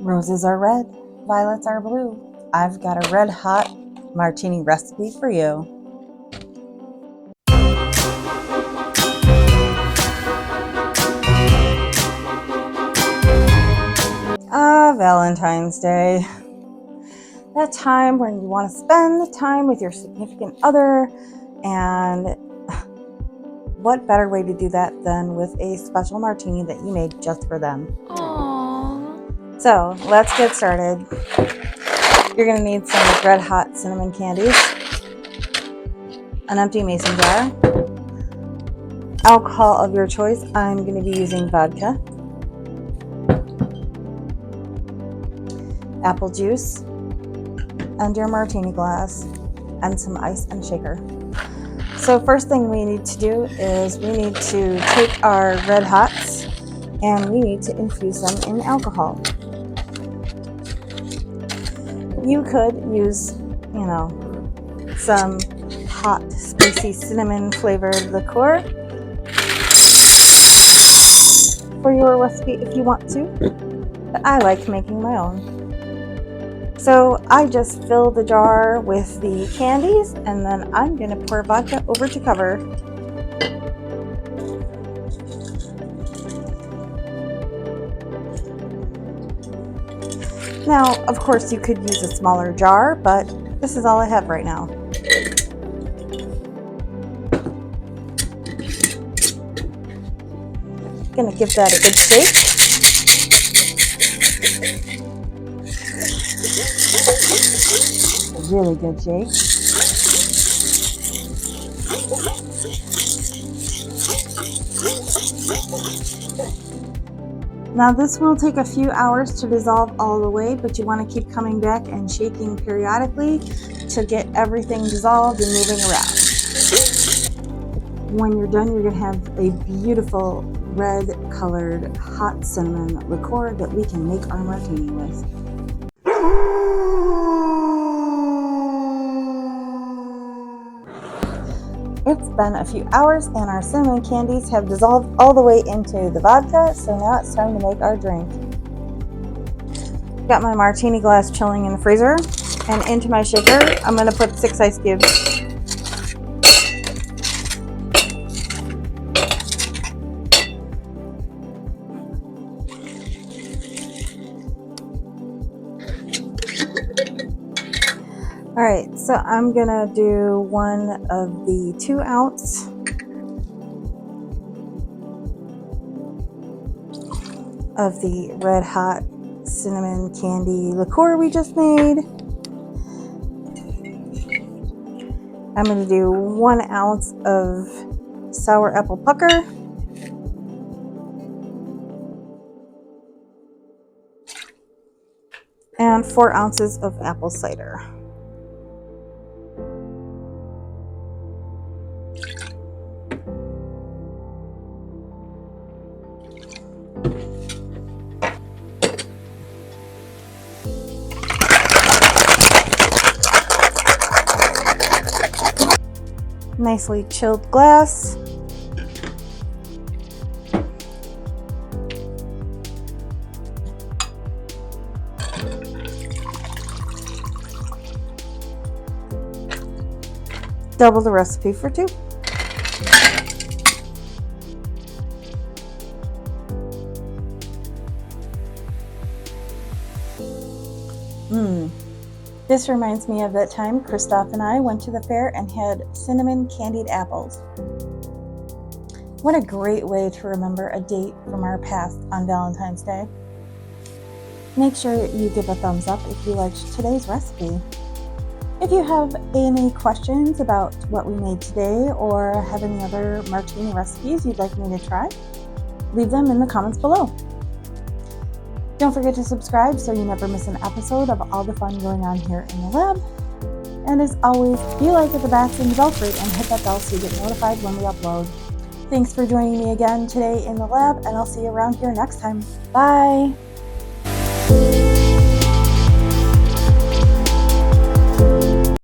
Roses are red, violets are blue. I've got a red hot martini recipe for you. Valentine's Day. That time when you want to spend time with your significant other, and what better way to do that than with a special martini that you made just for them. Aww. So let's get started. You're going to need some red hot cinnamon candies, an empty mason jar, alcohol of your choice. I'm going to be using vodka, apple juice, and your martini glass, and some ice and shaker. So first thing we need to do is we need to take our red hots and we need to infuse them in alcohol. You could use, some hot, spicy cinnamon flavored liqueur for your recipe if you want to, but I like making my own. So I just fill the jar with the candies, and then I'm going to pour vodka over to cover. Now, of course, you could use a smaller jar, but this is all I have right now. Gonna give that a good shake. A really good shake. Now this will take a few hours to dissolve all the way, but you want to keep coming back and shaking periodically to get everything dissolved and moving around. When you're done, you're going to have a beautiful red colored hot cinnamon liqueur that we can make our martini with. It's been a few hours and our cinnamon candies have dissolved all the way into the vodka, so now it's time to make our drink. Got my martini glass chilling in the freezer, and into my shaker I'm going to put 6 ice cubes. Alright, so I'm going to do one of the 2 ounce of the red hot cinnamon candy liqueur we just made. I'm going to do 1 ounce of sour apple pucker. And 4 ounces of apple cider. Nicely chilled glass. Double the recipe for 2. This reminds me of that time Christoff and I went to the fair and had cinnamon candied apples. What a great way to remember a date from our past on Valentine's Day. Make sure you give a thumbs up if you liked today's recipe. If you have any questions about what we made today or have any other martini recipes you'd like me to try, leave them in the comments below. Don't forget to subscribe so you never miss an episode of all the fun going on here in the lab. And as always, be like at the bats in the belfry and hit that bell so you get notified when we upload. Thanks for joining me again today in the lab, and I'll see you around here next time. Bye!